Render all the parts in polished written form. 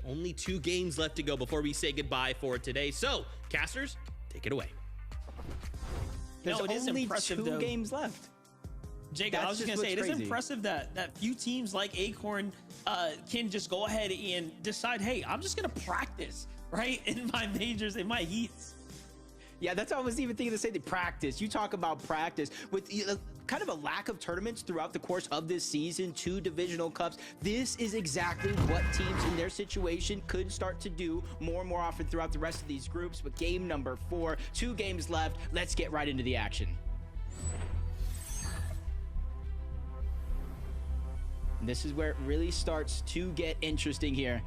Only 2 games left to go before we say goodbye for today. So, casters, take it away. There's it is only impressive, 2 though. games left. Jacob, I was just gonna say, it is impressive that few teams like Acorn can just go ahead and decide, hey, I'm just gonna practice, right, in my majors, in my heats. Yeah, that's what I was even thinking to say, the practice. You talk about practice with kind of a lack of tournaments throughout the course of this season, 2 divisional cups. This is exactly what teams in their situation could start to do more and more often throughout the rest of these groups. But game number 4, 2 games left. Let's get right into the action. And this is where it really starts to get interesting here.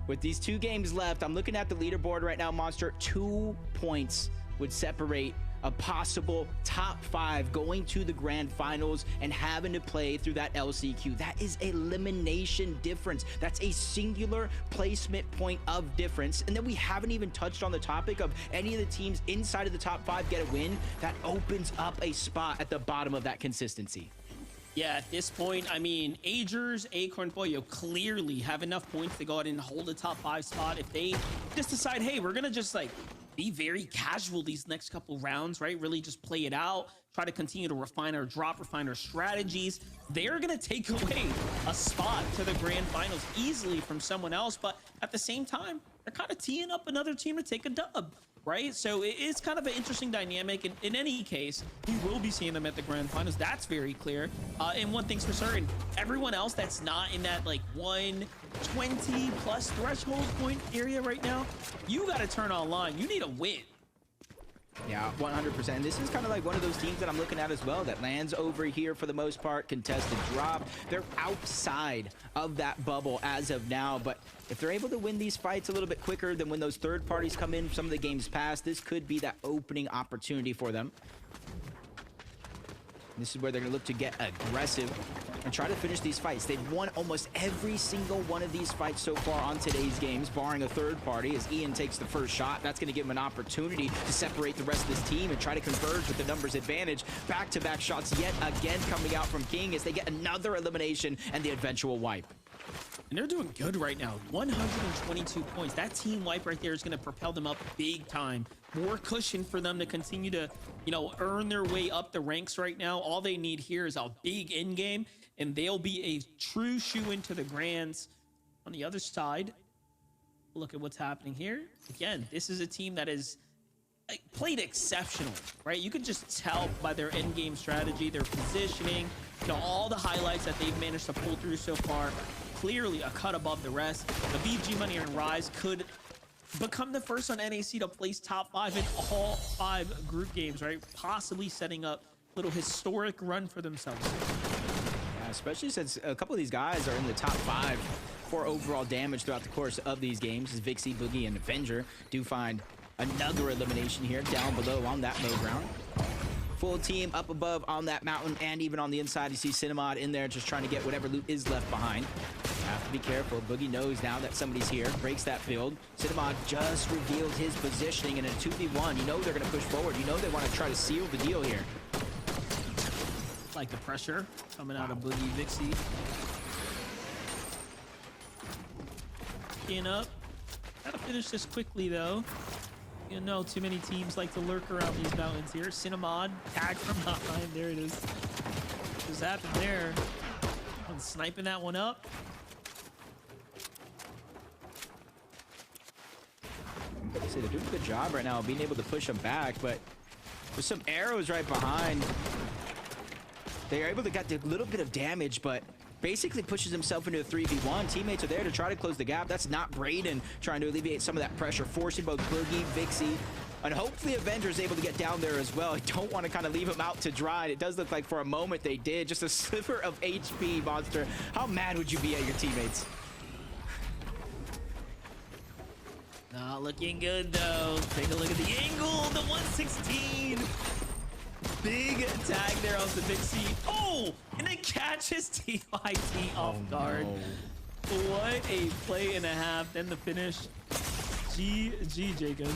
With these 2 games left, I'm looking at the leaderboard right now, Monster. 2 points would separate a possible top 5 going to the grand finals and having to play through that LCQ. That is elimination difference. That's a singular placement point of difference. And then we haven't even touched on the topic of any of the teams inside of the top 5 get a win. That opens up a spot at the bottom of that consistency. Yeah, at this point, I mean, Agers, Acorn, Boyo clearly have enough points to go ahead and hold the top 5 spot. If they just decide, hey, we're gonna just like be very casual these next couple rounds, right? Really just play it out, try to continue to refine our strategies. They're gonna take away a spot to the grand finals easily from someone else, but at the same time, they're kind of teeing up another team to take a dub, right? So it's kind of an interesting dynamic. In any case, we will be seeing them at the grand finals. That's very clear. And one thing's for certain, everyone else that's not in that like 120 plus threshold point area right now, you got to turn online. You need a win. Yeah, 100%. And this is kind of like one of those teams that I'm looking at as well that lands over here for the most part, contested drop. They're outside of that bubble as of now, but if they're able to win these fights a little bit quicker than when those third parties come in some of the games past, this could be that opening opportunity for them. This is where they're going to look to get aggressive and try to finish these fights. They've won almost every single one of these fights so far on today's games, barring a third party. As Ian takes the first shot, that's going to give him an opportunity to separate the rest of this team and try to converge with the numbers advantage. Back-to-back shots yet again coming out from King as they get another elimination and the eventual wipe. And they're doing good right now. 122 points. That team wipe right there is going to propel them up big time. More cushion for them to continue to, earn their way up the ranks right now. All they need here is a big end game, and they'll be a true shoe into the grands. On the other side, look at what's happening here. Again, this is a team that is played exceptional, right? You could just tell by their end game strategy, their positioning, all the highlights that they've managed to pull through so far. Clearly a cut above the rest. The BG Money and Rise could become the first on NAC to place top 5 in all 5 group games, right? Possibly setting up a little historic run for themselves. Yeah, especially since a couple of these guys are in the top 5 for overall damage throughout the course of these games, as Vixie, Boogie, and Avenger do find another elimination here down below on that low ground. Full team up above on that mountain, and even on the inside, you see Cinemod in there just trying to get whatever loot is left behind. Have to be careful. Boogie knows now that somebody's here, breaks that build. Cinemod just revealed his positioning in a 2v1. You know they're going to push forward. You know they want to try to seal the deal here. Like the pressure coming out of Boogie Vixie. In up. Gotta finish this quickly, though. You know, too many teams like to lurk around these mountains here. Cinemod, tag from behind. There it is. What just happened there? I'm sniping that one up. So they're doing a good job right now of being able to push them back, but there's some arrows right behind. They are able to get a little bit of damage, but basically pushes himself into a 3v1. Teammates are there to try to close the gap. That's not Braden trying to alleviate some of that pressure, forcing both Boogie, Vixie, and hopefully Avenger's able to get down there as well. I don't want to kind of leave him out to dry. It does look like for a moment they did. Just a sliver of HP, Monster. How mad would you be at your teammates? Not looking good, though. Take a look at the angle. The 116. Big tag there off the Vixie. Oh, and it catches TYT off guard. No. What a play and a half. Then the finish. GG, Jacob.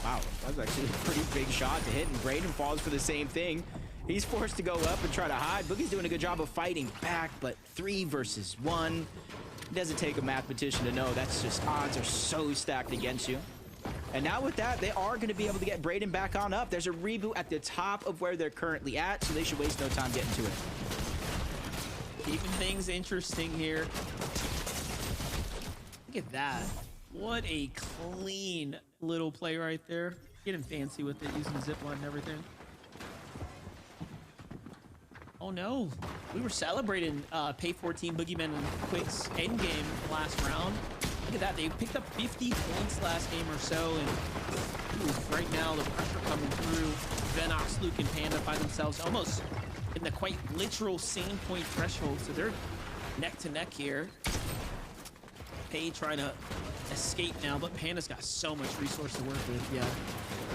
Wow, that was actually a pretty big shot to hit, and Braden falls for the same thing. He's forced to go up and try to hide. Boogie's doing a good job of fighting back, but 3 versus 1. It doesn't take a mathematician to know that's just odds are so stacked against you. And now with that, they are going to be able to get Braden back on up. There's a reboot at the top of where they're currently at, so they should waste no time getting to it. Keeping things interesting here. Look at that. What a clean little play right there. Getting fancy with it, using the zip line and everything. Oh no, we were celebrating Pay 14 Boogeyman and Quick's endgame last round. Look at that, they picked up 50 points last game or so, and ooh, right now the pressure coming through. Venox, Luke, and Panda find themselves almost in the quite literal same point threshold, so they're neck to neck here. Pay trying to escape now, but Panda's got so much resource to work with. Yeah,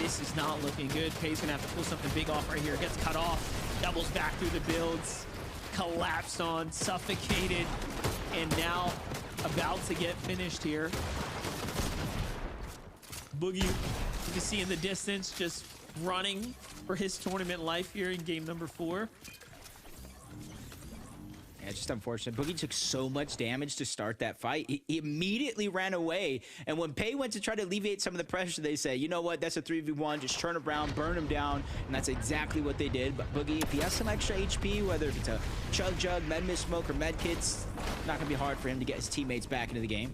this is not looking good. Pay's gonna have to pull something big off right here. Gets cut off, doubles back through the builds, collapsed on, suffocated, and now about to get finished here. Boogie, you can see in the distance, just running for his tournament life here in game number 4. Yeah, it's just unfortunate. Boogie took so much damage to start that fight. He immediately ran away. And when Pay went to try to alleviate some of the pressure, they say, you know what, that's a 3v1. Just turn around, burn him down. And that's exactly what they did. But Boogie, if he has some extra HP, whether it's a Chug Jug, Med Miss Smoke, or Med Kits, not going to be hard for him to get his teammates back into the game.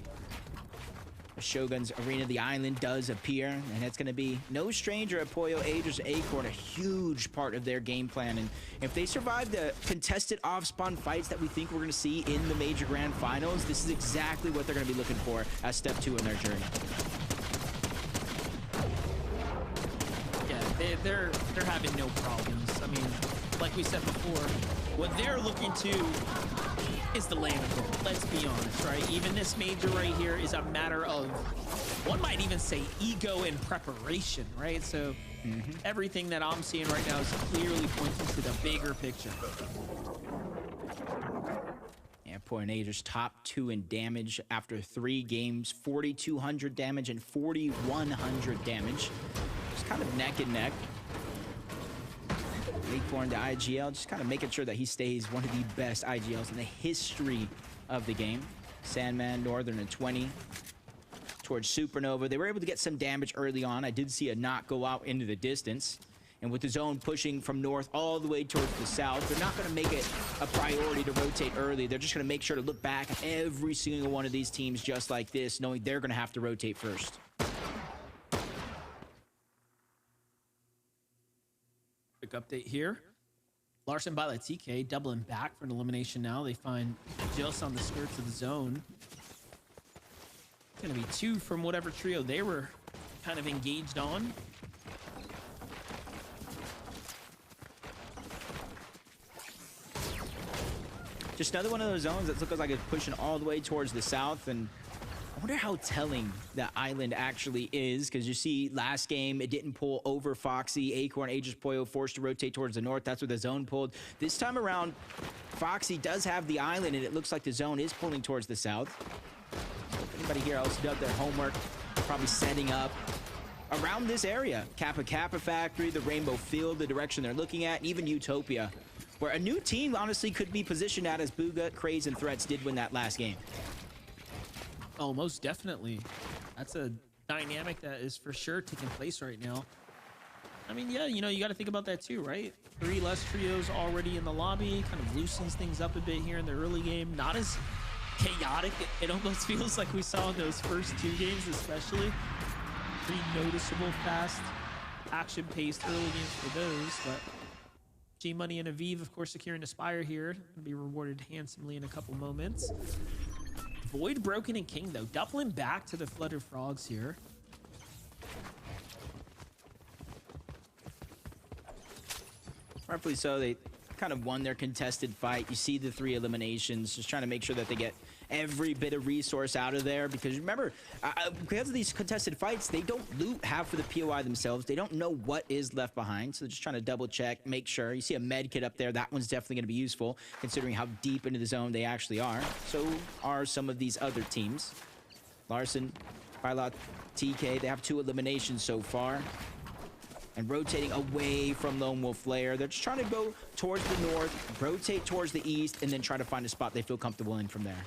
Shogun's Arena, the island does appear, and it's going to be no stranger at Pollo, Aegis, Acorn, a huge part of their game plan. And if they survive the contested off-spawn fights that we think we're going to see in the Major Grand Finals, this is exactly what they're going to be looking for as step 2 in their journey. Yeah, they're having no problems. I mean, like we said before, what they're looking to is the land of gold. Let's be honest, right? Even this major right here is a matter of, one might even say, ego and preparation, right? So everything that I'm seeing right now is clearly pointing to the bigger picture. Yeah, poor Nader's top 2 in damage after 3 games, 4,200 damage and 4,100 damage. Just kind of neck and neck. Acorn to IGL, just kind of making sure that he stays one of the best IGLs in the history of the game. Sandman, Northern, and 20 towards Supernova. They were able to get some damage early on. I did see a knock go out into the distance. And with the zone pushing from north all the way towards the south, they're not going to make it a priority to rotate early. They're just going to make sure to look back at every single one of these teams just like this, knowing they're going to have to rotate first. Quick update here. Larson by TK doubling back for an elimination now. They find just on the skirts of the zone. It's going to be 2 from whatever trio they were kind of engaged on. Just another one of those zones that looks like it's pushing all the way towards the south, and I wonder how telling that island actually is, because you see last game, it didn't pull over Foxy. Acorn, Aegis, Pollo forced to rotate towards the north. That's where the zone pulled. This time around, Foxy does have the island, and it looks like the zone is pulling towards the south. Anybody here else done their homework? Probably setting up around this area. Kappa Kappa Factory, the Rainbow Field, the direction they're looking at, and even Utopia, where a new team honestly could be positioned at, as Booga, Craze, and Threats did win that last game. Oh, most definitely. That's a dynamic that is for sure taking place right now. I mean, yeah, you know, you got to think about that too, right? 3 less trios already in the lobby, kind of loosens things up a bit here in the early game. Not as chaotic. It almost feels like we saw in those first 2 games, especially. Pretty noticeable, fast, action-paced early games for those, but G-Money and Aviv, of course, securing Aspire here. Gonna be rewarded handsomely in a couple moments. Void, Broken, and King, though, doubling back to the Flutter Frogs here. Rightfully so, they kind of won their contested fight. You see the 3 eliminations, just trying to make sure that they get every bit of resource out of there, because remember, because of these contested fights, they don't loot half of the POI themselves. They don't know what is left behind, so they're just trying to double check, make sure. You see a med kit up there. That one's definitely going to be useful, considering how deep into the zone they actually are. So are some of these other teams. Larson, Pilot, TK, they have 2 eliminations so far. And rotating away from Lone Wolf Lair. They're just trying to go towards the north, rotate towards the east, and then try to find a spot they feel comfortable in from there.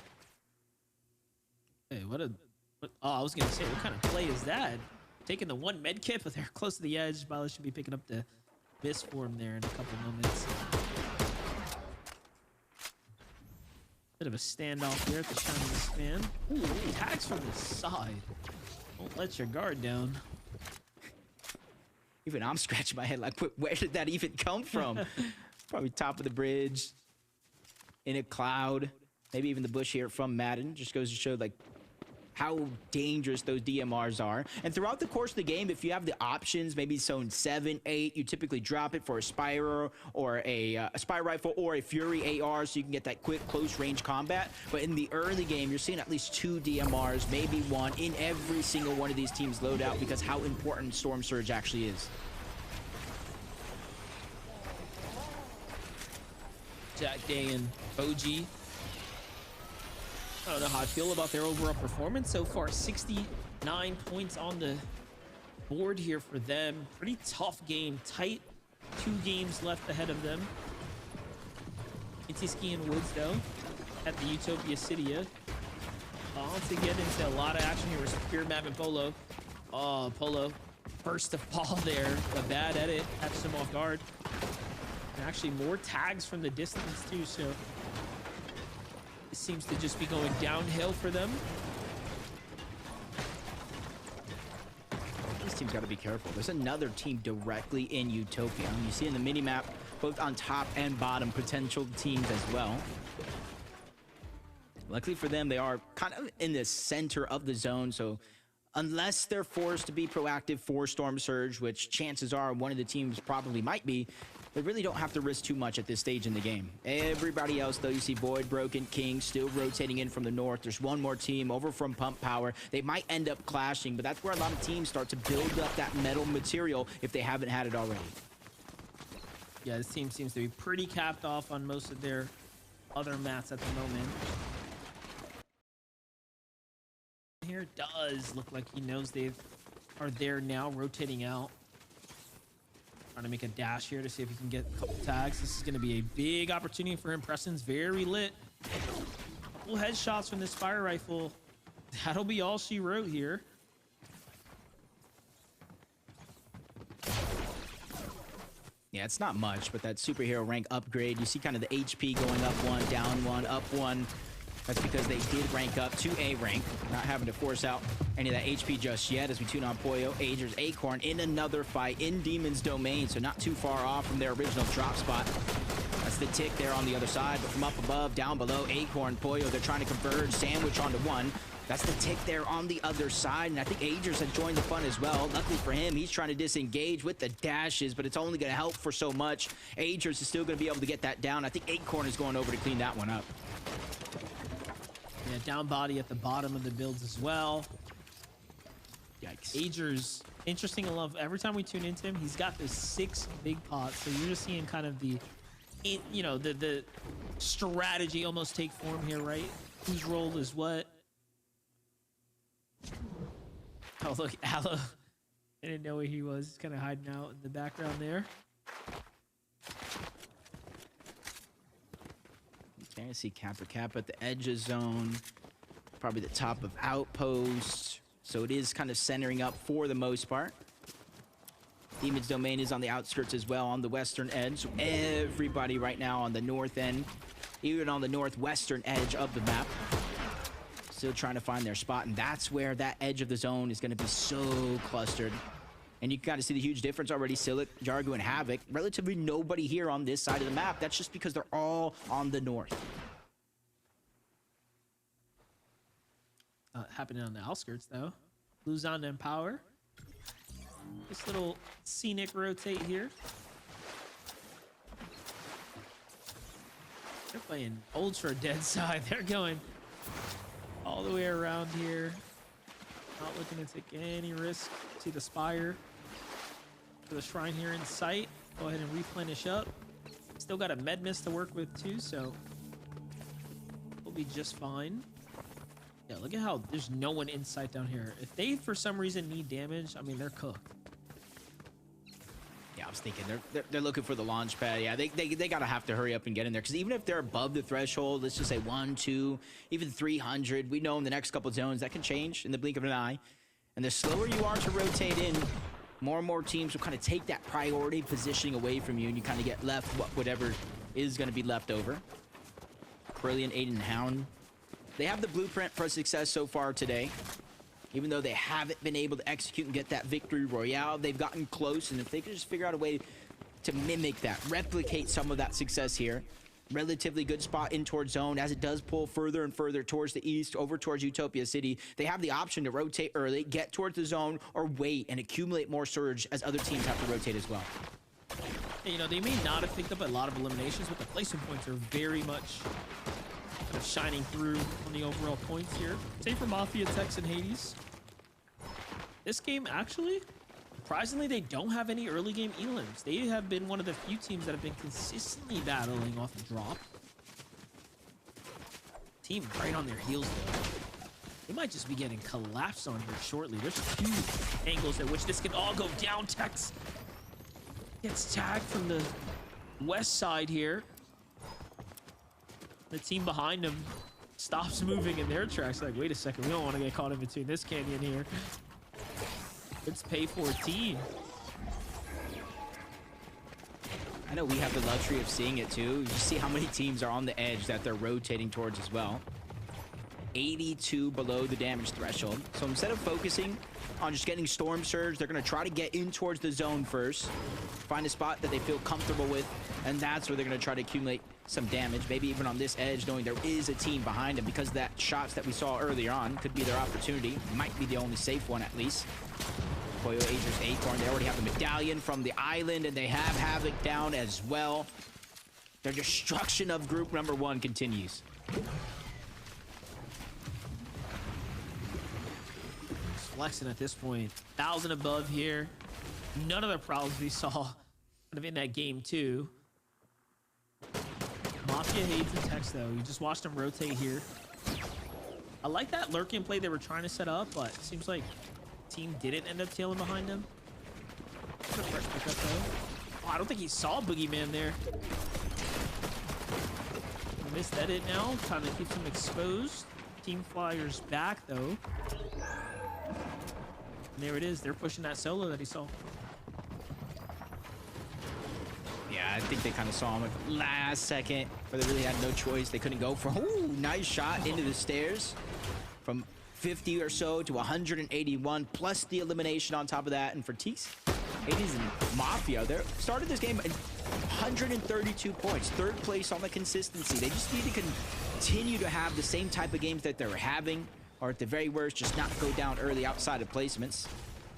Hey, oh, I was gonna say, what kind of play is that? Taking the one med kit, but they're close to the edge. Bala should be picking up the miss form there in a couple moments. Bit of a standoff here at the Shining Span. Ooh, tags from the side. Don't let your guard down. Even I'm scratching my head like, where did that even come from? Probably top of the bridge, in a cloud, maybe even the bush here from Madden. Just goes to show like how dangerous those DMRs are. And throughout the course of the game, if you have the options, maybe zone 7, 8, you typically drop it for a Spyro or a Spy Rifle or a Fury AR so you can get that quick close range combat. But in the early game, you're seeing at least 2 DMRs, maybe 1 in every single one of these teams' loadout because how important Storm Surge actually is. Jack Day and OG. I don't know how I feel about their overall performance so far. 69 points on the board here for them. Pretty tough game. Tight 2 games left ahead of them. Intiski and Woods, though, at the Utopia City. On to get into a lot of action here with Pure Map and Polo. Oh, Polo. Burst of ball there. A bad edit. Catches him off guard. And actually more tags from the distance, too, so it seems to just be going downhill for them. This team's got to be careful. There's another team directly in Utopia. You see in the mini-map, both on top and bottom, potential teams as well. Luckily for them, they are kind of in the center of the zone, so unless they're forced to be proactive for Storm Surge, which chances are one of the teams probably might be, they really don't have to risk too much at this stage in the game. Everybody else, though, you see Void, Broken, King still rotating in from the north. There's one more team over from Pump Power. They might end up clashing, but that's where a lot of teams start to build up that metal material if they haven't had it already. Yeah, this team seems to be pretty capped off on most of their other mats at the moment. Here does look like he knows they are there now, rotating out. Trying to make a dash here to see if he can get a couple tags. This is going to be a big opportunity for him. Preston's very lit. Couple headshots from this fire rifle. That'll be all she wrote here. Yeah, it's not much, but that superhero rank upgrade, you see kind of the HP going up 1, down 1, up 1. That's because they did rank up to A rank, not having to force out any of that HP just yet as we tune on Poyo, Agers, Acorn in another fight in Demon's Domain, so not too far off from their original drop spot. That's the tick there on the other side, but from up above, down below, Acorn, Poyo, they're trying to converge, sandwich onto 1. That's the tick there on the other side, and I think Agers had joined the fun as well. Luckily for him, he's trying to disengage with the dashes, but it's only going to help for so much. Agers is still going to be able to get that down. I think Acorn is going over to clean that one up. Yeah, down body at the bottom of the builds as well. Yikes. Agers, interesting enough, every time we tune into him, he's got those 6 big pots. So you're just seeing kind of the strategy almost take form here, right? Whose role is what? Oh, look, Aloe. I didn't know where he was. He's kind of hiding out in the background there. Okay, I see Kappa at the edge of zone. Probably the top of outpost. So it is kind of centering up for the most part. Demon's Domain is on the outskirts as well, on the western edge. So everybody right now on the north end, even on the northwestern edge of the map, still trying to find their spot. And that's where that edge of the zone is going to be so clustered. And you can kind of see the huge difference already. Silic, Jargo, and Havoc. Relatively nobody here on this side of the map. That's just because they're all on the north. Happening on the outskirts, though. Luzon and Power. This little scenic rotate here. They're playing ultra dead side. They're going all the way around here. Not looking to take any risk. See the Spire for the Shrine here in sight. Go ahead and replenish up. Still got a med mist to work with too, so we'll be just fine. Yeah, look at how there's no one in sight down here. If they, for some reason, need damage, I mean, they're cooked. Yeah, I was thinking they're looking for the launch pad. Yeah, they gotta have to hurry up and get in there, because even if they're above the threshold, let's just say 1, 2, even 300, we know in the next couple zones that can change in the blink of an eye. And the slower you are to rotate in, more and more teams will kind of take that priority positioning away from you, and you kind of get left whatever is going to be left over. Brilliant Aiden Hound. They have the blueprint for success so far today. Even though they haven't been able to execute and get that victory royale, they've gotten close, and if they could just figure out a way to mimic that, replicate some of that success here. Relatively good spot in towards zone as it does pull further and further towards the east, over towards Utopia City. They have the option to rotate early, get towards the zone, or wait and accumulate more surge as other teams have to rotate as well. You know, they may not have picked up a lot of eliminations, but the placement points are very much kind of shining through on the overall points here. Same for Mafia, Tex, and Hades. This game, actually, surprisingly, they don't have any early game elims. They have been one of the few teams that have been consistently battling off the drop. Team right on their heels, though. They might just be getting collapsed on here shortly. There's two angles at which this can all go down. Tex gets tagged from the west side here. The team behind him stops moving in their tracks. Like, wait a second, we don't want to get caught in between this canyon here. It's pay 14. I know we have the luxury of seeing it too. You see how many teams are on the edge that they're rotating towards as well. 82 below the damage threshold. So instead of focusing on just getting Storm Surge, they're going to try to get in towards the zone first. Find a spot that they feel comfortable with, and that's where they're going to try to accumulate some damage. Maybe even on this edge, knowing there is a team behind them, because that shots that we saw earlier on could be their opportunity. Might be the only safe one at least. Pollo, Aegis, Acorn, they already have the medallion from the island, and they have Havoc down as well. Their destruction of group number 1 continues. Flexing at this point. 1,000 above here. None of the problems we saw kind of in that game too. Mafia, Hades, and Tex, though. You just watched them rotate here. I like that lurking play they were trying to set up, but it seems like team didn't end up tailing behind him. That's a fresh pickup, though. Oh, I don't think he saw Boogeyman there. Missed edit now. Kind of keeps him exposed. Team Flyers back, though. And there it is. They're pushing that solo that he saw. Yeah, I think they kind of saw him at the last second, but they really had no choice. They couldn't go for. Ooh, nice shot into the stairs from 50 or so to 181, plus the elimination on top of that. And for Teeks, Hades and Mafia, they started this game at 132 points, 3rd place on the consistency. They just need to continue to have the same type of games that they're having, or at the very worst, just not go down early outside of placements.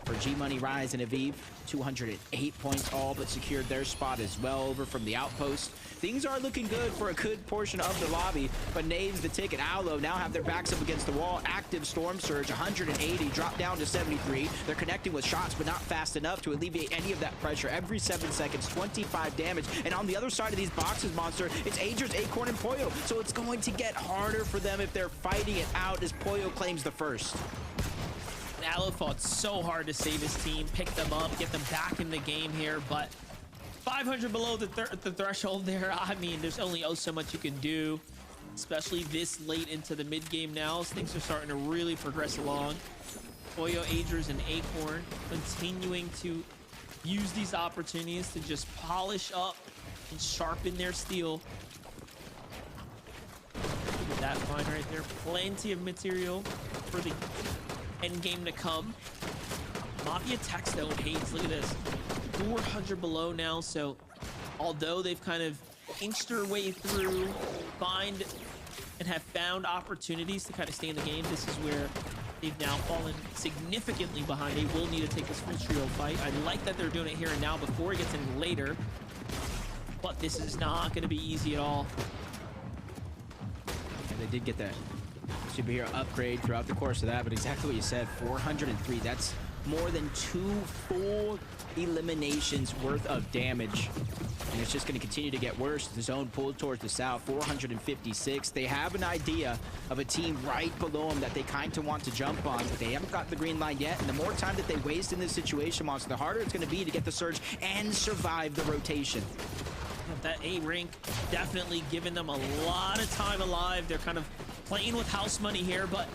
For G-Money, Rise, and Aviv, 208 points, all but secured their spot as well over from the outpost. Things are looking good for a good portion of the lobby, but Naves, the Tick, and Aloe now have their backs up against the wall. Active Storm Surge, 180, drop down to 73. They're connecting with shots, but not fast enough to alleviate any of that pressure. Every 7 seconds, 25 damage. And on the other side of these boxes, Monster, it's Aegis, Acorn, and Pollo. So it's going to get harder for them if they're fighting it out as Pollo claims the first. Aloe fought so hard to save his team, pick them up, get them back in the game here, but 500 below the threshold there. I mean, there's only so much you can do, especially this late into the mid game now, as things are starting to really progress along. Pollo, Aegis, and Acorn continuing to use these opportunities to just polish up and sharpen their steel. Look at that find right there. Plenty of material for the end game to come. Mafia, Tex, though, and Hades, look at this. 400 below now, so although they've kind of inched their way through, find and have found opportunities to kind of stay in the game, this is where they've now fallen significantly behind. They will need to take this full trio fight. I like that they're doing it here and now before it gets in later, but this is not going to be easy at all. And they did get that superhero upgrade throughout the course of that, but exactly what you said, 403, that's more than 2 full eliminations worth of damage. And it's just going to continue to get worse. The zone pulled towards the south, 456. They have an idea of a team right below them that they kind of want to jump on, but they haven't got the green line yet. And the more time that they waste in this situation, Monster, the harder it's going to be to get the surge and survive the rotation. That A rank definitely giving them a lot of time alive. They're kind of playing with house money here, but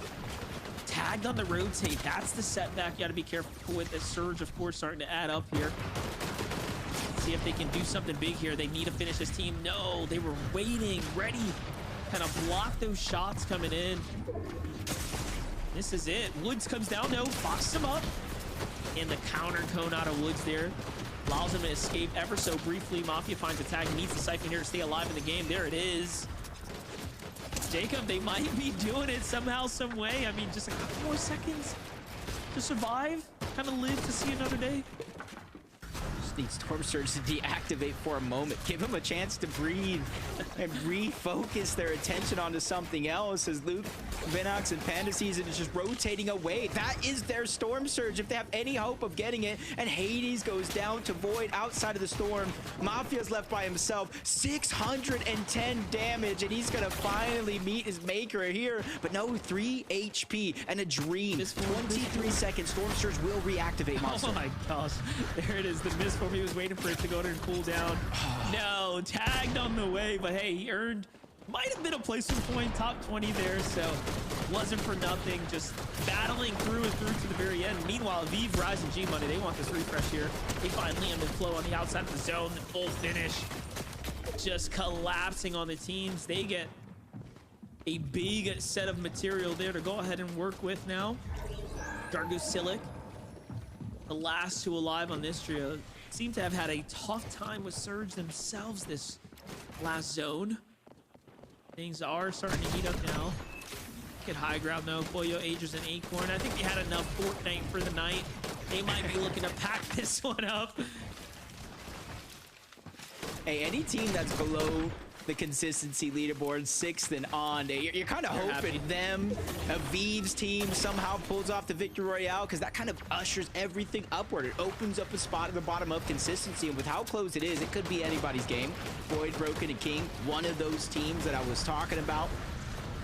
tagged on the rotate. That's the setback. You got to be careful with. The surge, of course, starting to add up here. See if they can do something big here. They need to finish this team. No, they were waiting, ready, kind of block those shots coming in. This is it. Woods comes down, no, boxes him up. And the counter cone out of Woods there allows him to escape ever so briefly. Mafia finds a tag, needs the siphon here to stay alive in the game. There it is. Jacob, they might be doing it somehow, some way. I mean, just a couple more seconds to survive, kind of live to see another day. Need Storm Surge to deactivate for a moment, give them a chance to breathe and refocus their attention onto something else as Luke, Vinox, and Panda Season is just rotating away. That is their Storm Surge if they have any hope of getting it. And Hades goes down to Void outside of the storm. Mafia's left by himself, 610 damage, and he's gonna finally meet his maker here. But no, 3 HP and a dream. 23 seconds, Storm Surge will reactivate, Monster. Oh my gosh, there it is, the miss. He was waiting for it to go there and cool down. No, tagged on the way, but hey, he earned, might have been a placement point, top 20 there, so wasn't for nothing, just battling through and through to the very end. Meanwhile, Vive, Rise, and G-Money, they want this refresh here. They find Liam and Flo on the outside of the zone, the full finish, just collapsing on the teams. They get a big set of material there to go ahead and work with now. Dargo Silic, the last two alive on this trio, seem to have had a tough time with Surge themselves this last zone. Things are starting to heat up now. Get high ground though. Boyo, Agers, and Acorn. I think they had enough Fortnite for the night. They might be looking to pack this one up. Hey, any team that's below the consistency leaderboard, 6th and on, you're kind of hoping them, Aviv's team somehow pulls off the victory royale, because that kind of ushers everything upward. It opens up a spot at the bottom of consistency, and with how close it is, it could be anybody's game. Void, Broken, and King, one of those teams that I was talking about,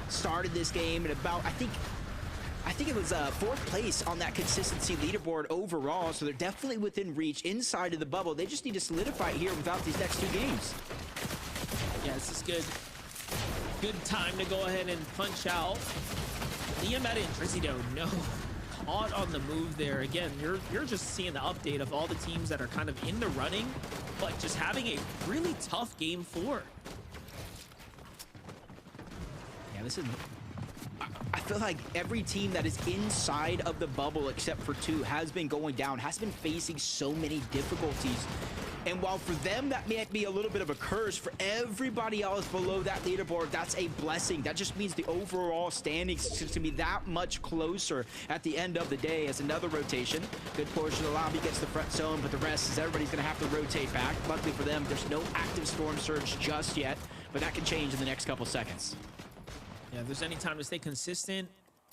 started this game at about, I think it was 4th place on that consistency leaderboard overall, so they're definitely within reach inside of the bubble. They just need to solidify it here without these next 2 games. Yeah, this is good. Good time to go ahead and punch out. Liam at it, Drizzy no. Caught on the move there. Again, you're just seeing the update of all the teams that are kind of in the running, but just having a really tough game 4. Yeah, this is... I feel like every team that is inside of the bubble, except for 2, has been going down, has been facing so many difficulties. And while for them that may be a little bit of a curse, for everybody else below that leaderboard, that's a blessing. That just means the overall standings is going to be that much closer at the end of the day. As another rotation, good portion of the lobby gets the front zone, but the rest is everybody's going to have to rotate back. Luckily for them, there's no active Storm Surge just yet, but that can change in the next couple seconds. Yeah, if there's any time to stay consistent,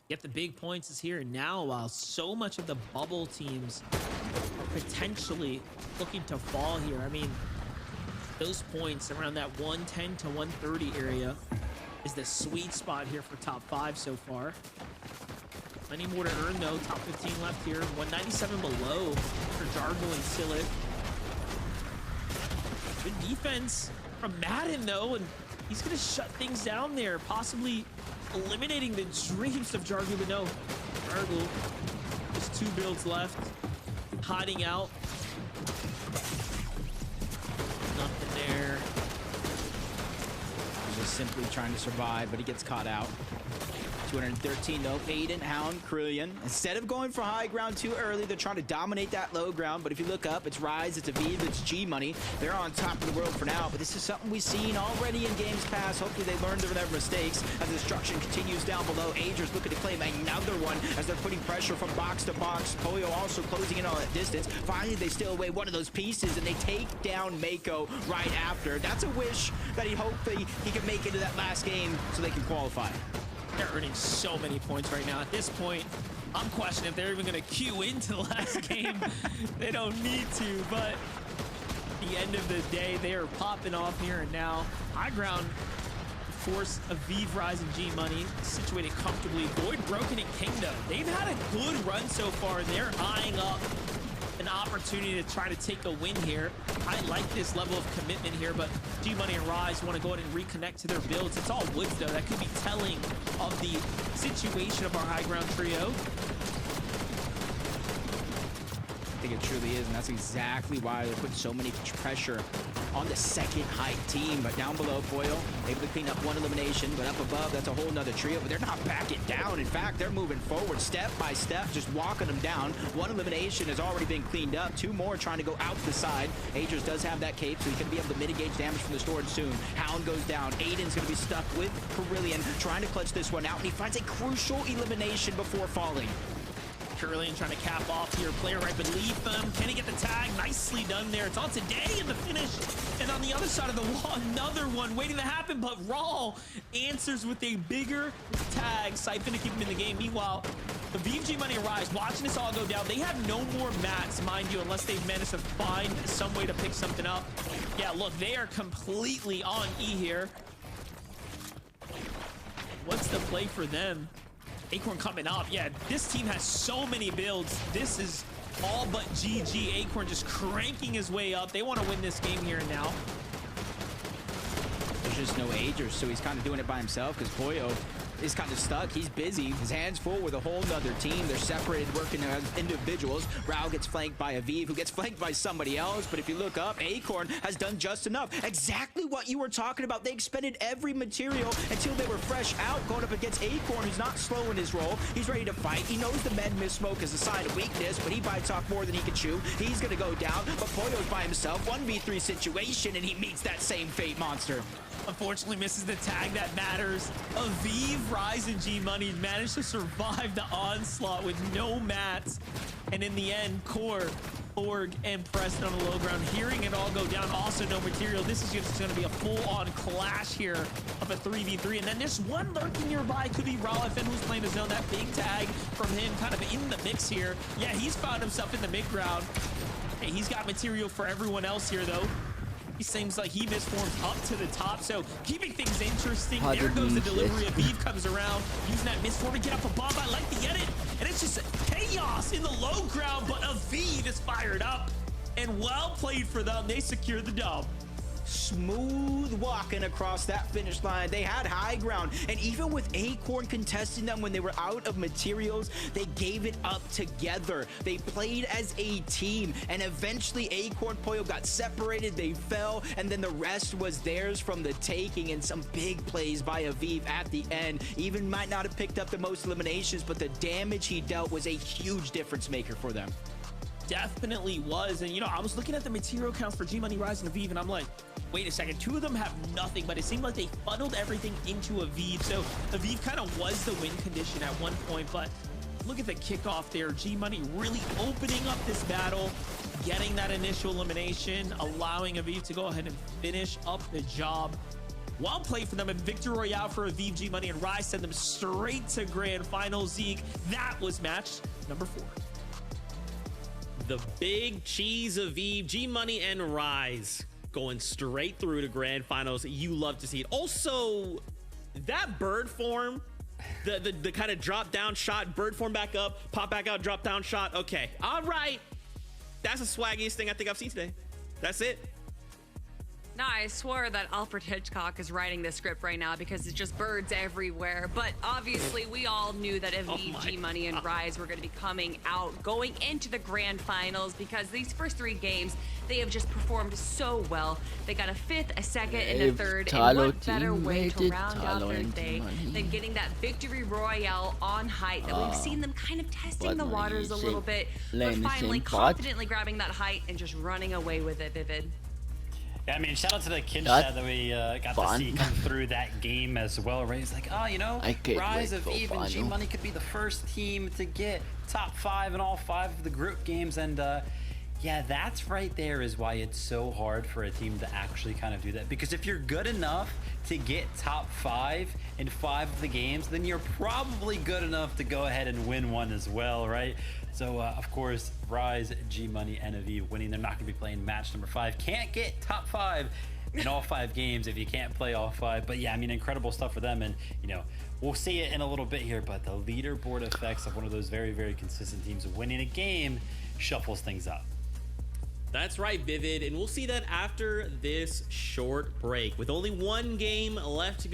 get the big points is here and now, while so much of the bubble teams are potentially looking to fall here. I mean, those points around that 110 to 130 area is the sweet spot here for top 5 so far. Plenty more to earn though. Top 15 left here. 197 below for Jargo and Silic. Good defense from Madden though, and he's gonna shut things down there, possibly eliminating the dreams of Jargo, but no. Jargo, just 2 builds left, hiding out. Nothing there. He's just simply trying to survive, but he gets caught out. 213 though. Aiden, Hound, Krillian. Instead of going for high ground too early, they're trying to dominate that low ground. But if you look up, it's Rise, it's Aviv, it's G-Money. They're on top of the world for now. But this is something we've seen already in games past. Hopefully they learned from their mistakes as the destruction continues down below. Agers looking to claim another one as they're putting pressure from box to box. Polio also closing in on that distance. Finally, they steal away one of those pieces and they take down Mako right after. That's a wish that hopefully he can make it to that last game so they can qualify. They're earning so many points right now. At this point, I'm questioning if they're even going to queue into the last game. They don't need to, but at the end of the day, they are popping off here and now. High ground force Aviv, Rise, and G Money situated comfortably. Void, Broken, and Kingdom. They've had a good run so far. They're eyeing up an opportunity to try to take a win here. I like this level of commitment here, but G Money and Rise want to go ahead and reconnect to their builds. It's all woods though. That could be telling of the situation of our high ground trio. I think it truly is, and that's exactly why they put so many pressure on the second height team. But down below, Foil able to clean up one elimination, but up above, that's a whole nother trio. But they're not backing down. In fact, they're moving forward step by step, just walking them down. One elimination has already been cleaned up. Two more trying to go out the side. Aegis does have that cape, so he's going to be able to mitigate damage from the storage soon. Hound goes down. Aiden's going to be stuck with Carillion, trying to clutch this one out, and he finds a crucial elimination before falling. Carillion trying to cap off here. Player right beneath them. Can he get the tag? Nicely done there. It's on Today in the finish. And on the other side of the wall, another one waiting to happen. But Raw answers with a bigger tag. Siphon to keep him in the game. Meanwhile, the VG Money Rise, watching this all go down. They have no more mats, mind you, unless they've managed to find some way to pick something up. Yeah, look, they are completely on E here. What's the play for them? Acorn coming up. Yeah, this team has so many builds. This is all but GG. Acorn just cranking his way up. They want to win this game here and now. There's just no Aegis, so he's kind of doing it by himself because Poyo is kind of stuck. He's busy. His hands full with a whole nother team. They're separated, working as individuals. Rao gets flanked by Aviv, who gets flanked by somebody else. But if you look up, Acorn has done just enough. Exactly what you were talking about. They expended every material until they were fresh out, going up against Acorn, who's not slow in his role. He's ready to fight. He knows the men miss smoke is a sign of weakness, but he bites off more than he can chew. He's going to go down, but Poyo's by himself. 1v3 situation, and he meets that same fate monster. Unfortunately misses the tag that matters. Aviv, Rise, and G Money managed to survive the onslaught with no mats. And in the end, Core, Org, and Preston on the low ground, hearing it all go down. Also no material. This is just going to be a full-on clash here of a 3v3. And then there's one lurking nearby. Could be Raw if who's playing his zone. That big tag from him kind of in the mix here. Yeah, he's found himself in the mid-ground. Hey, he's got material for everyone else here, though. He seems like he misforms up to the top, so keeping things interesting. There goes the delivery. Aviv comes around, using that misform to get up above. I like the edit, and it's just chaos in the low ground, but Aviv is fired up, and well played for them. They secure the dub. Smooth walking across that finish line. They had high ground, and even with Acorn contesting them when they were out of materials, they gave it up together. They played as a team, and eventually Acorn Poyo got separated. They fell, and then the rest was theirs from the taking, and some big plays by Aviv at the end. Even might not have picked up the most eliminations, but the damage he dealt was a huge difference maker for them. Definitely was. And you know, I was looking at the material counts for G Money, Rise, and Aviv, and I'm like, wait a second, two of them have nothing, but it seemed like they funneled everything into Aviv. So Aviv kind of was the win condition at one point, but look at the kickoff there. G Money really opening up this battle, getting that initial elimination, allowing Aviv to go ahead and finish up the job. Well played for them, and Victor Royale for Aviv, G Money, and Rise send them straight to grand final. Zeke, that was match number 4. The big cheese of Eve, G Money and Rise going straight through to grand finals. You love to see it. Also, that bird form, the kind of drop down shot, bird form back up, pop back out, drop down shot. Okay, all right. That's the swaggiest thing I think I've seen today. That's it. No, I swore that Alfred Hitchcock is writing this script right now because it's just birds everywhere. But obviously, we all knew that Aviv, G Money, and Rise were going to be coming out, going into the grand finals, because these first 3 games, they have just performed so well. They got a 5th, a 2nd, and a 3rd. And what better way to round out their day than getting that victory royale on height that we've seen them kind of testing the waters a little bit, but finally confidently grabbing that height and just running away with it, Vivid. Yeah, I mean, shout out to the Kinch chat that we got to see come through that game as well, right? It's like, oh, you know, Rise, Aviv, and G Money could be the first team to get top 5 in all 5 of the group games. And yeah, that's right there is why it's so hard for a team to actually kind of do that. Because if you're good enough to get top 5, in 5 of the games, then you're probably good enough to go ahead and win one as well, right? So, of course, Rise, G Money, and Aviv winning. They're not going to be playing match number 5. Can't get top 5 in all 5 games if you can't play all 5. But yeah, I mean, incredible stuff for them. And, you know, we'll see it in a little bit here, but the leaderboard effects of one of those very, very consistent teams winning a game shuffles things up. That's right, Vivid. And we'll see that after this short break. With only one game left to go.